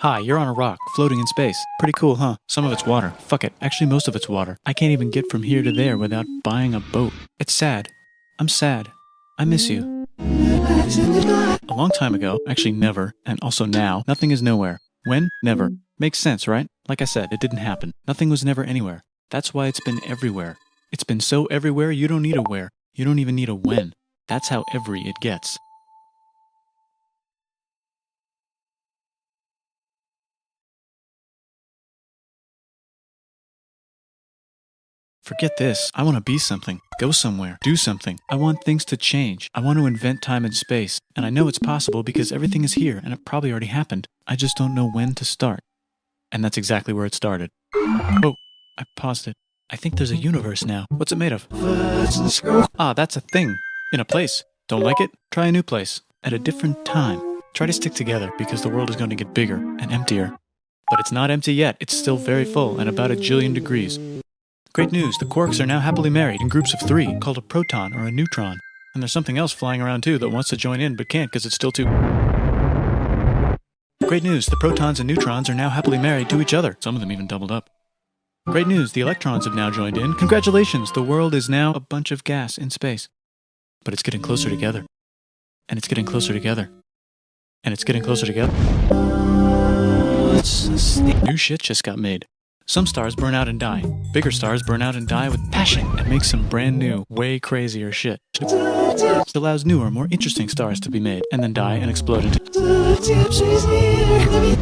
Hi, you're on a rock, floating in space. Pretty cool, huh? Some of it's water. Fuck it. Actually, most of it's water. I can't even get from here to there without buying a boat. It's sad. I'm sad. I miss you. A long time ago, actually never, and also now, nothing is nowhere. When? Never. Makes sense, right? Like I said, it didn't happen. Nothing was never anywhere. That's why it's been everywhere. It's been so everywhere you don't need a where. You don't even need a when. That's how every it gets. Forget this. I want to be something. Go somewhere. Do something. I want things to change. I want to invent time and space. And I know it's possible because everything is here and it probably already happened. I just don't know when to start. And that's exactly where it started. Oh, I paused it. I think there's a universe now. What's it made of? Ah, that's a thing. In a place. Don't like it? Try a new place. At a different time. Try to stick together because the world is going to get bigger and emptier. But it's not empty yet. It's still very full and about 1 jillion degrees. Great news, the quarks are now happily married in groups of 3, called a proton or a neutron. And there's something else flying around too that wants to join in but can't because it's still too... Great news, the protons and neutrons are now happily married to each other. Some of them even doubled up. Great news, the electrons have now joined in. Congratulations, the world is now a bunch of gas in space. But it's getting closer together. And it's getting closer together. And it's getting closer together. New shit just got made. Some stars burn out and die. Bigger stars burn out and die with passion and make some brand new, way crazier shit. It allows newer, more interesting stars to be made, and then die and explode into...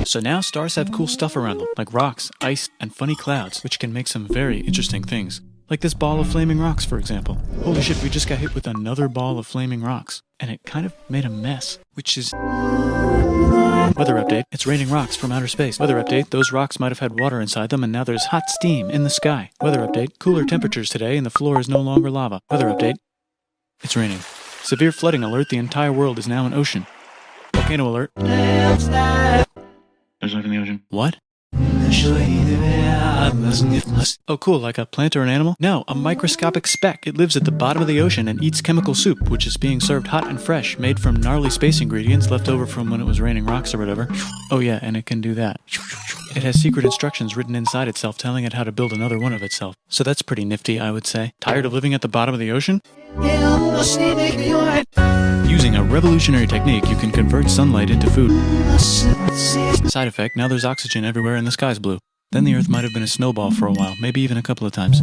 So now stars have cool stuff around them, like rocks, ice, and funny clouds, which can make some very interesting things. Like this ball of flaming rocks, for example. Holy shit, we just got hit with another ball of flaming rocks. And it kind of made a mess, which is... Weather update, it's raining rocks from outer space. Weather update, those rocks might have had water inside them and now there's hot steam in the sky. Weather update, cooler temperatures today and the floor is no longer lava. Weather update, it's raining. Severe flooding alert, the entire world is now an ocean. Volcano alert. There's life in the ocean. What? Oh cool, like a plant or an animal? No, a microscopic speck. It lives at the bottom of the ocean and eats chemical soup, which is being served hot and fresh, made from gnarly space ingredients left over from when it was raining rocks or whatever. Oh yeah, and it can do that. It has secret instructions written inside itself telling it how to build another one of itself. So that's pretty nifty, I would say. Tired of living at the bottom of the ocean? Using a revolutionary technique, you can convert sunlight into food. Side effect, now there's oxygen everywhere and the sky's blue. Then the Earth might have been a snowball for a while, maybe even a couple of times.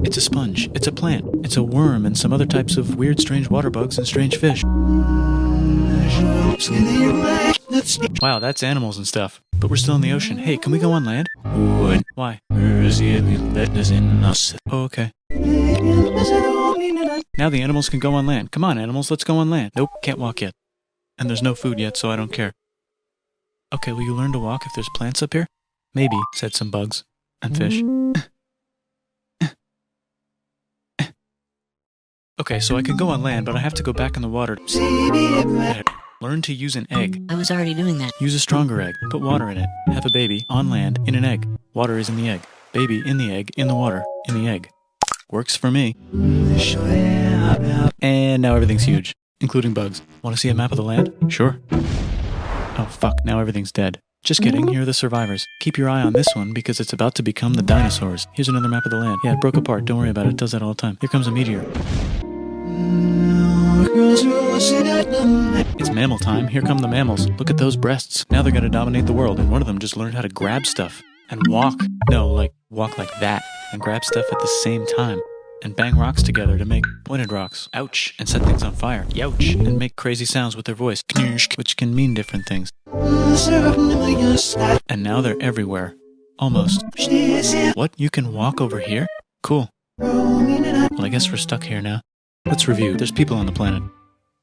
It's a sponge, it's a plant, it's a worm and some other types of weird strange water bugs and strange fish. Wow, that's animals and stuff. But we're still in the ocean. Hey, can we go on land? Would. Why? Oh, okay. Now the animals can go on land. Come on, animals, let's go on land. Nope, can't walk yet. And there's no food yet, so I don't care. Okay, will you learn to walk if there's plants up here? Maybe, said some bugs. And fish. Okay, so I can go on land, but I have to go back in the water. Learn to use an egg. I was already doing that. Use a stronger egg. Put water in it. Have a baby, on land, in an egg. Water is in the egg. Baby, in the egg, in the water, in the egg. Works for me. And now everything's huge, including bugs. Want to see a map of the land? Sure. Oh fuck, now everything's dead. Just kidding, here are the survivors. Keep your eye on this one because it's about to become the dinosaurs. Here's another map of the land. Yeah, it broke apart, don't worry about it, it does that all the time. Here comes a meteor. It's mammal time, here come the mammals. Look at those breasts. Now they're gonna dominate the world, and one of them just learned how to grab stuff. And walk. No, like, walk like that. And grab stuff at the same time. And bang rocks together to make pointed rocks. Ouch. And set things on fire. Youch. And make crazy sounds with their voice. Knirsch, which can mean different things. And now they're everywhere. Almost. What? You can walk over here? Cool. Well, I guess we're stuck here now. Let's review. There's people on the planet.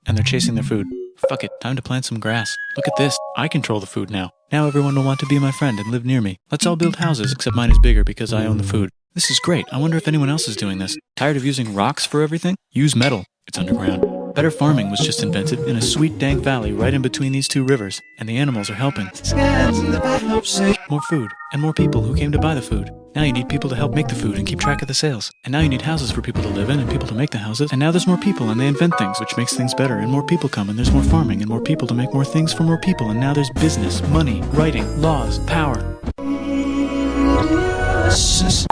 And they're chasing their food. Fuck it, time to plant some grass. Look at this. I control the food now. Now everyone will want to be my friend and live near me. Let's all build houses, except mine is bigger because I own the food. This is great. I wonder if anyone else is doing this. Tired of using rocks for everything? Use metal. It's underground. Better farming was just invented in a sweet dank valley right in between these two rivers, and the animals are helping. More food, and more people who came to buy the food. Now you need people to help make the food and keep track of the sales. And now you need houses for people to live in and people to make the houses. And now there's more people and they invent things, which makes things better. And more people come and there's more farming and more people to make more things for more people. And now there's business, money, writing, laws, power.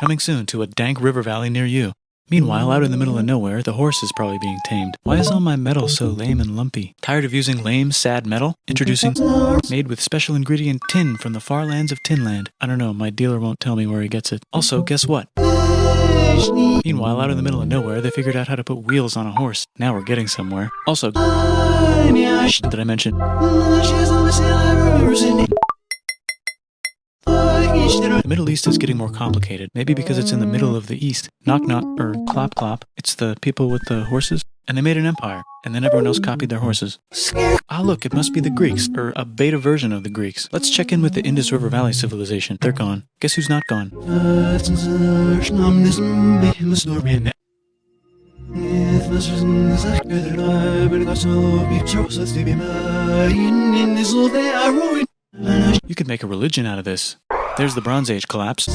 Coming soon to a dank river valley near you. Meanwhile, out in the middle of nowhere, the horse is probably being tamed. Why is all my metal so lame and lumpy? Tired of using lame, sad metal? Introducing made with special ingredient tin from the far lands of Tinland. I don't know, my dealer won't tell me where he gets it. Also, guess what? Meanwhile, out in the middle of nowhere, they figured out how to put wheels on a horse. Now we're getting somewhere. Also, did I mention? The Middle East is getting more complicated, maybe because it's in the middle of the East. Knock knock, or clop clop, it's the people with the horses. And they made an empire, and then everyone else copied their horses. Ah look, it must be the Greeks, or a beta version of the Greeks. Let's check in with the Indus River Valley civilization. They're gone. Guess who's not gone? You could make a religion out of this. There's the Bronze Age collapse.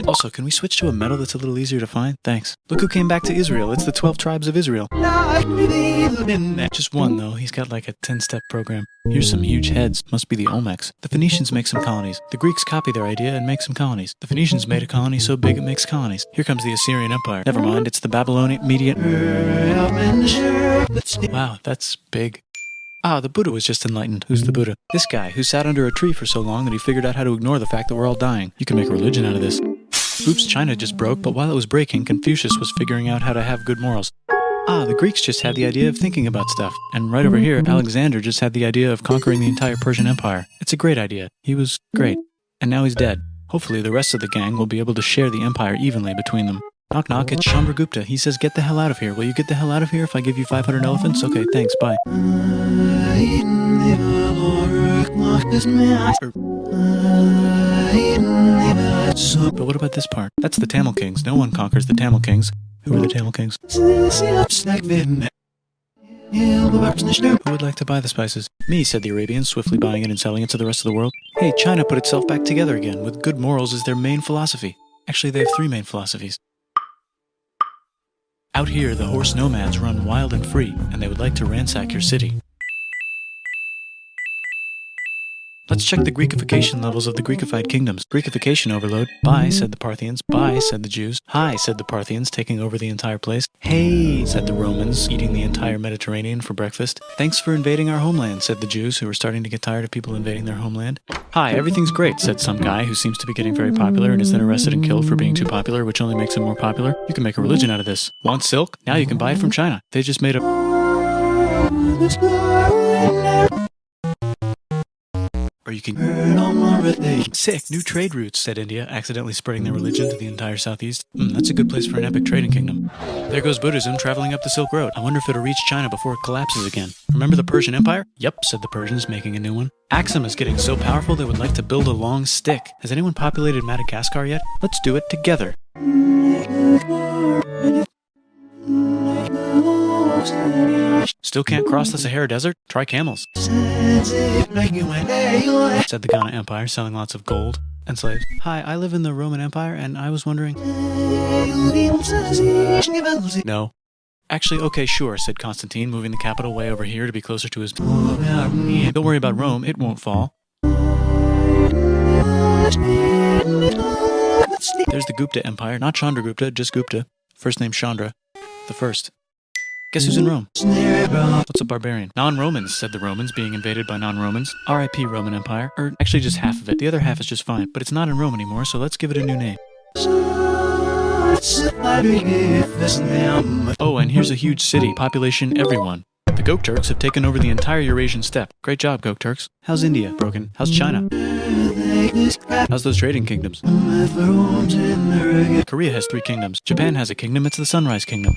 Also, can we switch to a metal that's a little easier to find? Thanks. Look who came back to Israel. It's the 12 tribes of Israel. Just one, though. He's got like a 10-step program. Here's some huge heads. Must be the Olmecs. The Phoenicians make some colonies. The Greeks copy their idea and make some colonies. The Phoenicians made a colony so big it makes colonies. Here comes the Assyrian Empire. Never mind, it's the Babylonian Median. Wow, that's big. Ah, the Buddha was just enlightened. Who's the Buddha? This guy, who sat under a tree for so long that he figured out how to ignore the fact that we're all dying. You can make a religion out of this. Oops, China just broke, but while it was breaking, Confucius was figuring out how to have good morals. Ah, the Greeks just had the idea of thinking about stuff. And right over here, Alexander just had the idea of conquering the entire Persian Empire. It's a great idea. He was great. And now he's dead. Hopefully the rest of the gang will be able to share the empire evenly between them. Knock knock, it's Chandragupta. He says, get the hell out of here. Will you get the hell out of here if I give you 500 elephants? Okay, thanks, bye. But what about this part? That's the Tamil Kings. No one conquers the Tamil Kings. Who are the Tamil Kings? Who would like to buy the spices? Me, said the Arabians, swiftly buying it and selling it to the rest of the world. Hey, China put itself back together again, with good morals as their main philosophy. Actually, they have 3 main philosophies. Out here, the horse nomads run wild and free, and they would like to ransack your city. Let's check the Greekification levels of the Greekified kingdoms. Greekification overload. Bye, said the Parthians. Bye, said the Jews. Hi, said the Parthians, taking over the entire place. Hey, said the Romans, eating the entire Mediterranean for breakfast. Thanks for invading our homeland, said the Jews, who were starting to get tired of people invading their homeland. Hi, everything's great, said some guy who seems to be getting very popular and is then arrested and killed for being too popular, which only makes him more popular. You can make a religion out of this. Want silk? Now you can buy it from China. They just made a... Or you can... Sick, new trade routes, said India, accidentally spreading their religion to the entire southeast. That's a good place for an epic trading kingdom. There goes Buddhism traveling up the Silk Road. I wonder if it'll reach China before it collapses again. Remember the Persian Empire? Yep, said the Persians, making a new one. Axum is getting so powerful they would like to build a long stick. Has anyone populated Madagascar yet? Let's do it together. Still can't cross the Sahara Desert? Try camels. Said the Ghana Empire, selling lots of gold and slaves. Hi, I live in the Roman Empire, and I was wondering... No. Actually, okay, sure, said Constantine, moving the capital way over here to be closer to his... Don't worry about Rome, it won't fall. There's the Gupta Empire, not Chandragupta, just Gupta. First name Chandra. The first. Guess who's in Rome? What's a barbarian? Non-Romans, said the Romans, being invaded by non-Romans. R.I.P. Roman Empire. Or actually just half of it. The other half is just fine. But it's not in Rome anymore, so let's give it a new name. Oh, and here's a huge city. Population everyone. The Gok Turks have taken over the entire Eurasian steppe. Great job, Gok Turks. How's India? Broken. How's China? How's those trading kingdoms? Korea has 3 kingdoms. Japan has a kingdom. It's the Sunrise Kingdom.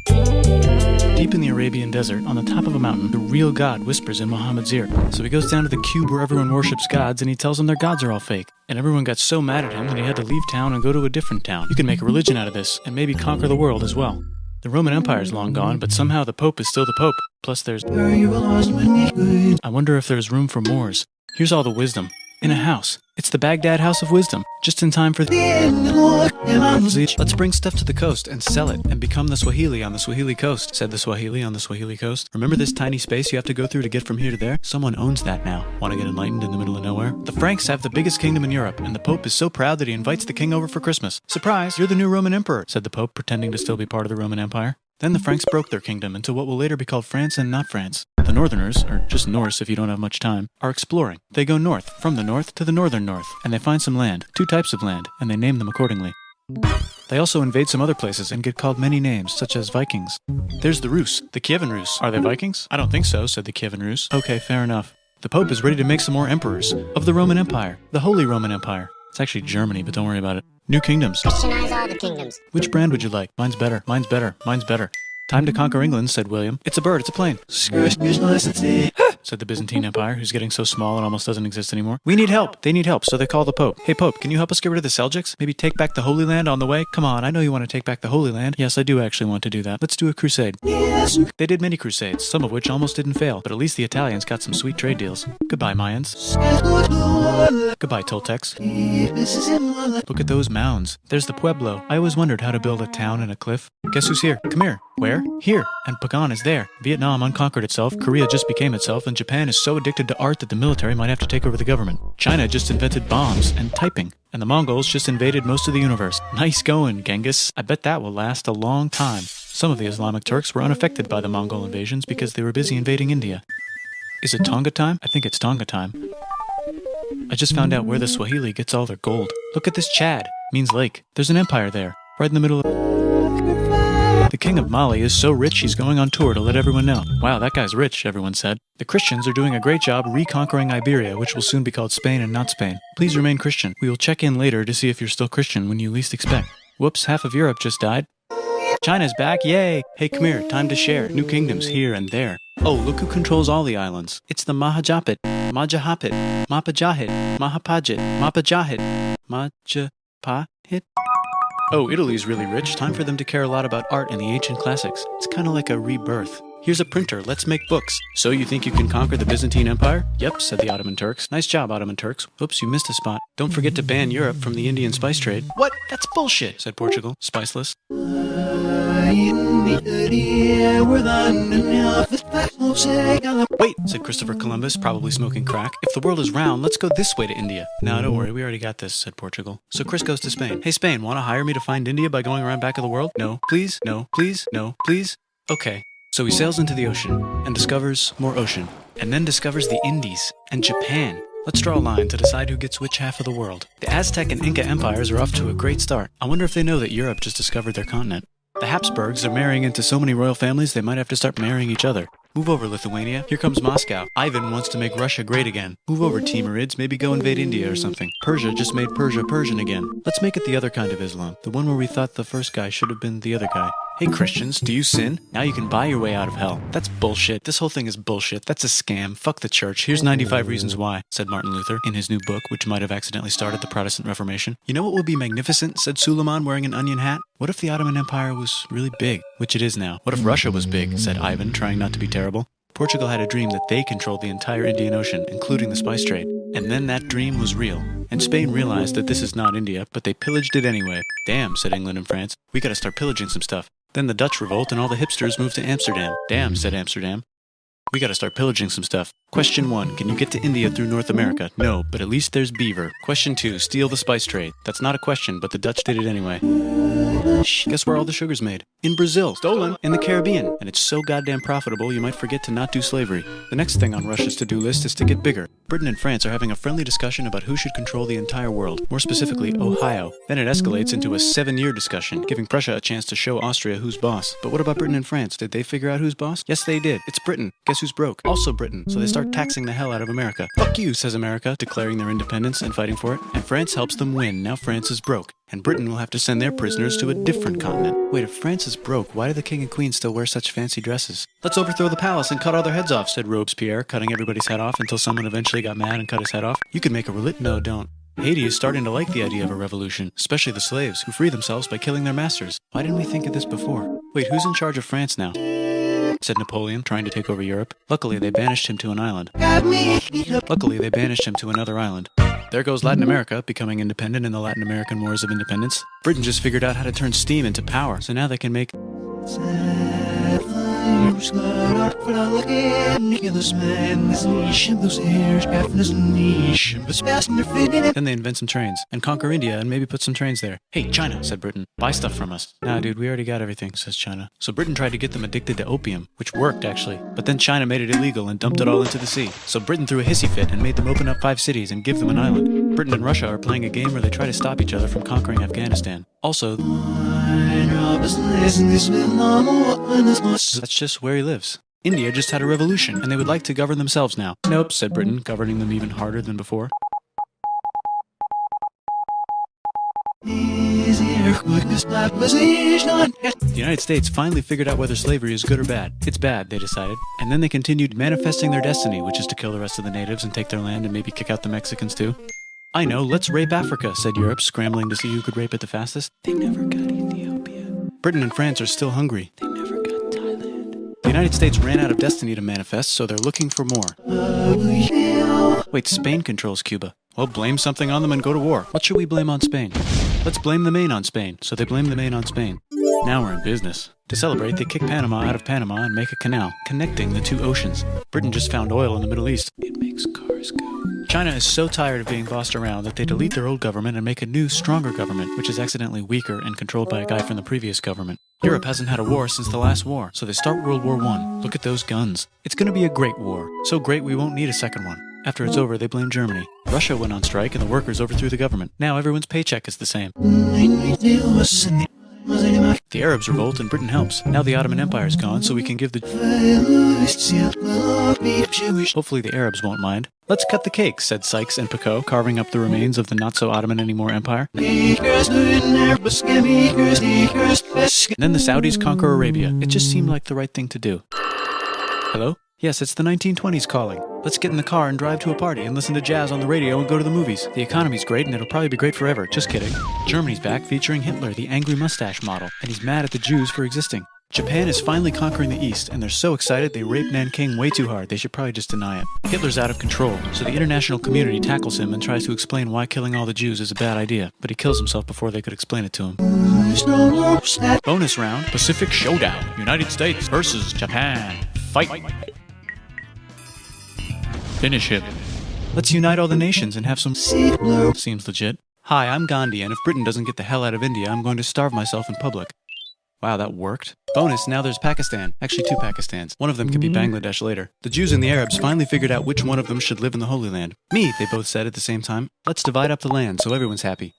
Deep in the Arabian desert, on the top of a mountain, the real God whispers in Muhammad's ear. So he goes down to the cube where everyone worships gods, and he tells them their gods are all fake. And everyone got so mad at him that he had to leave town and go to a different town. You can make a religion out of this, and maybe conquer the world as well. The Roman Empire is long gone, but somehow the Pope is still the Pope. Plus there's... I wonder if there's room for Moors. Here's all the wisdom. In a house. It's the Baghdad House of Wisdom, just in time for the... Let's bring stuff to the coast and sell it and become the Swahili on the Swahili coast, said the Swahili on the Swahili coast. Remember this tiny space you have to go through to get from here to there? Someone owns that now. Want to get enlightened in the middle of nowhere? The Franks have the biggest kingdom in Europe, and the Pope is so proud that he invites the king over for Christmas. Surprise, you're the new Roman emperor, said the Pope, pretending to still be part of the Roman Empire. Then the Franks broke their kingdom into what will later be called France and not France. The Northerners, or just Norse if you don't have much time, are exploring. They go north, from the north to the northern north, and they find some land, 2 types of land, and they name them accordingly. They also invade some other places and get called many names, such as Vikings. There's the Rus, the Kievan Rus. Are they Vikings? I don't think so, said the Kievan Rus. Okay, fair enough. The Pope is ready to make some more emperors of the Roman Empire, the Holy Roman Empire. It's actually Germany, but don't worry about it. New kingdoms. Christianize all the kingdoms. Which brand would you like? Mine's better. Mine's better. Mine's better. Time to conquer England, said William. It's a bird, it's a plane. Said the Byzantine Empire, who's getting so small it almost doesn't exist anymore. We need help. They need help, so they call the Pope. Hey, Pope, can you help us get rid of the Seljuks? Maybe take back the Holy Land on the way? Come on, I know you want to take back the Holy Land. Yes, I do actually want to do that. Let's do a crusade. Yes. They did many crusades, some of which almost didn't fail, but at least the Italians got some sweet trade deals. Goodbye, Mayans. Goodbye, Toltecs. Look at those mounds. There's the Pueblo. I always wondered how to build a town in a cliff. Guess who's here? Come here. Where? Here. And Pagan is there. Vietnam unconquered itself, Korea just became itself, and Japan is so addicted to art that the military might have to take over the government. China just invented bombs and typing. And the Mongols just invaded most of the universe. Nice going, Genghis. I bet that will last a long time. Some of the Islamic Turks were unaffected by the Mongol invasions because they were busy invading India. Is it Tonga time? I think it's Tonga time. I just found out where the Swahili gets all their gold. Look at this Chad. Means lake. There's an empire there, right in the middle of... The king of Mali is so rich he's going on tour to let everyone know. Wow, that guy's rich, everyone said. The Christians are doing a great job reconquering Iberia, which will soon be called Spain and not Spain. Please remain Christian. We will check in later to see if you're still Christian when you least expect. Whoops, half of Europe just died. China's back, yay! Hey, come here, time to share. New kingdoms here and there. Oh, look who controls all the islands. It's the Mahajapit, Majahapit, Mapajahit, Mahapajit, Mapajahit, Majapahit. Oh, Italy's really rich. Time for them to care a lot about art and the ancient classics. It's kind of like a rebirth. Here's a printer. Let's make books. So you think you can conquer the Byzantine Empire? Yep, said the Ottoman Turks. Nice job, Ottoman Turks. Oops, you missed a spot. Don't forget to ban Europe from the Indian spice trade. What? That's bullshit, said Portugal. Spiceless. Wait, said Christopher Columbus, probably smoking crack. If the world is round, let's go this way to India. No, don't worry, we already got this, said Portugal. So Chris goes to Spain. Hey, Spain, want to hire me to find India by going around back of the world? No, please, no, please, no, please. Okay. So he sails into the ocean and discovers more ocean, and then discovers the Indies and Japan. Let's draw a line to decide who gets which half of the world. The Aztec and Inca empires are off to a great start. I wonder if they know that Europe just discovered their continent. The Habsburgs are marrying into so many royal families they might have to start marrying each other. Move over, Lithuania. Here comes Moscow. Ivan wants to make Russia great again. Move over, Timurids. Maybe go invade India or something. Persia just made Persia Persian again. Let's make it the other kind of Islam. The one where we thought the first guy should have been the other guy. Hey Christians, do you sin? Now you can buy your way out of hell. That's bullshit. This whole thing is bullshit. That's a scam. Fuck the church. Here's 95 reasons why, said Martin Luther in his new book, which might have accidentally started the Protestant Reformation. You know what would be magnificent, said Suleiman wearing an onion hat? What if the Ottoman Empire was really big, which it is now? What if Russia was big, said Ivan, trying not to be terrible. Portugal had a dream that they controlled the entire Indian Ocean, including the spice trade. And then that dream was real. And Spain realized that this is not India, but they pillaged it anyway. Damn, said England and France. We gotta start pillaging some stuff. Then the Dutch revolt and all the hipsters moved to Amsterdam. Damn, said Amsterdam. We gotta start pillaging some stuff. Question 1, can you get to India through North America? No, but at least there's beaver. Question 2, steal the spice trade. That's not a question, but the Dutch did it anyway. Shh, guess where all the sugar's made? In Brazil. Stolen. In the Caribbean. And it's so goddamn profitable you might forget to not do slavery. The next thing on Russia's to-do list is to get bigger. Britain and France are having a friendly discussion about who should control the entire world, more specifically, Ohio. Then it escalates into a 7-year discussion, giving Prussia a chance to show Austria who's boss. But what about Britain and France? Did they figure out who's boss? Yes, they did. It's Britain. Guess who's broke? Also Britain. So they start taxing the hell out of America. Fuck you, says America, declaring their independence and fighting for it. And France helps them win. Now France is broke. And Britain will have to send their prisoners to a different continent. Wait, if France is broke, why do the king and queen still wear such fancy dresses? Let's overthrow the palace and cut all their heads off, said Robespierre, cutting everybody's head off until someone eventually got mad and cut his head off. You could make a No, don't. Haiti is starting to like the idea of a revolution, especially the slaves, who free themselves by killing their masters. Why didn't we think of this before? Wait, who's in charge of France now? Said Napoleon, trying to take over Europe. Luckily, they banished him to an island. Luckily, they banished him to another island. There goes Latin America, becoming independent in the Latin American Wars of Independence. Britain just figured out how to turn steam into power, so now they can make... Then they invent some trains, and conquer India and maybe put some trains there. Hey, China, said Britain, buy stuff from us. Nah, dude, we already got everything, says China. So Britain tried to get them addicted to opium, which worked, actually. But then China made it illegal and dumped it all into the sea. So Britain threw a hissy fit and made them open up 5 cities and give them an island. Britain and Russia are playing a game where they try to stop each other from conquering Afghanistan. Also, that's just where he lives. India just had a revolution, and they would like to govern themselves now. Nope, said Britain, governing them even harder than before. The United States finally figured out whether slavery is good or bad. It's bad, they decided. And then they continued manifesting their destiny, which is to kill the rest of the natives and take their land and maybe kick out the Mexicans too. I know, let's rape Africa, said Europe, scrambling to see who could rape it the fastest. They never got Ethiopia. Britain and France are still hungry. They never got Thailand. The United States ran out of destiny to manifest, so they're looking for more. Wait, Spain controls Cuba. Well, blame something on them and go to war. What should we blame on Spain? Let's blame the Maine on Spain. So they blame the Maine on Spain. Now we're in business. To celebrate, they kick Panama out of Panama and make a canal, connecting the 2 oceans. Britain just found oil in the Middle East. It makes cars go. China is so tired of being bossed around that they delete their old government and make a new, stronger government, which is accidentally weaker and controlled by a guy from the previous government. Europe hasn't had a war since the last war, so they start World War I. Look at those guns. It's gonna be a great war. So great we won't need a second one. After it's over, they blame Germany. Russia went on strike and the workers overthrew the government. Now everyone's paycheck is the same. The Arabs revolt and Britain helps. Now the Ottoman Empire is gone, so we can give the... Hopefully the Arabs won't mind. Let's cut the cake, said Sykes and Picot, carving up the remains of the not-so-Ottoman-anymore empire. Then the Saudis conquer Arabia. It just seemed like the right thing to do. Hello? Yes, it's the 1920s calling. Let's get in the car and drive to a party and listen to jazz on the radio and go to the movies. The economy's great and it'll probably be great forever. Just kidding. Germany's back featuring Hitler, the angry mustache model, and he's mad at the Jews for existing. Japan is finally conquering the East, and they're so excited they rape Nanking way too hard. They should probably just deny it. Hitler's out of control, so the international community tackles him and tries to explain why killing all the Jews is a bad idea, but he kills himself before they could explain it to him. Bonus round, Pacific Showdown. United States versus Japan. Fight! Finish him. Let's unite all the nations and have some... Seems legit. Hi, I'm Gandhi, and if Britain doesn't get the hell out of India, I'm going to starve myself in public. Wow, that worked. Bonus, now there's Pakistan. Actually, 2 Pakistans. One of them could be Bangladesh later. The Jews and the Arabs finally figured out which one of them should live in the Holy Land. Me, they both said at the same time. Let's divide up the land so everyone's happy.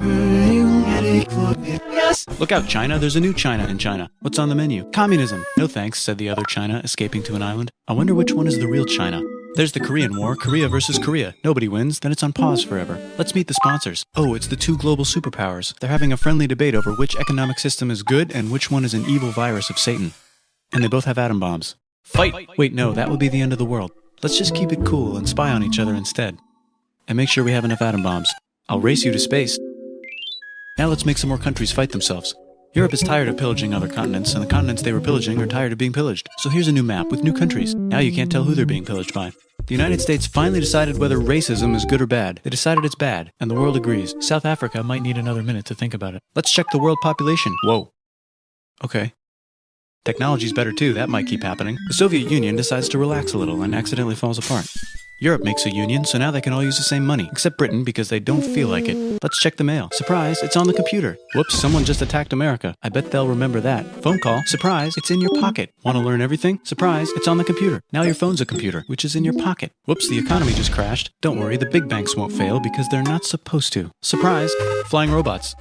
Look out, China. There's a new China in China. What's on the menu? Communism. No thanks, said the other China, escaping to an island. I wonder which one is the real China. There's the Korean War, Korea versus Korea. Nobody wins, then it's on pause forever. Let's meet the sponsors. Oh, it's the 2 global superpowers. They're having a friendly debate over which economic system is good and which one is an evil virus of Satan. And they both have atom bombs. Fight! Wait, no, that would be the end of the world. Let's just keep it cool and spy on each other instead. And make sure we have enough atom bombs. I'll race you to space. Now let's make some more countries fight themselves. Europe is tired of pillaging other continents, and the continents they were pillaging are tired of being pillaged. So here's a new map with new countries. Now you can't tell who they're being pillaged by. The United States finally decided whether racism is good or bad. They decided it's bad, and the world agrees. South Africa might need another minute to think about it. Let's check the world population. Whoa. Okay. Technology's better too, that might keep happening. The Soviet Union decides to relax a little and accidentally falls apart. Europe makes a union, so now they can all use the same money, except Britain because they don't feel like it. Let's check the mail. Surprise, it's on the computer. Whoops, someone just attacked America. I bet they'll remember that. Phone call. Surprise, it's in your pocket. Want to learn everything? Surprise, it's on the computer. Now your phone's a computer, which is in your pocket. Whoops, the economy just crashed. Don't worry, the big banks won't fail because they're not supposed to. Surprise, flying robots.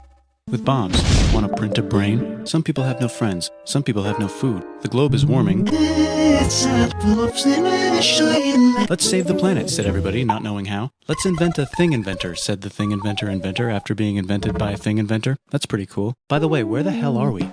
With bombs. Want to print a brain? Some people have no friends. Some people have no food. The globe is warming. Let's save the planet, said everybody, not knowing how. Let's invent a thing inventor, said the thing inventor after being invented by a thing inventor. That's pretty cool. By the way, where the hell are we?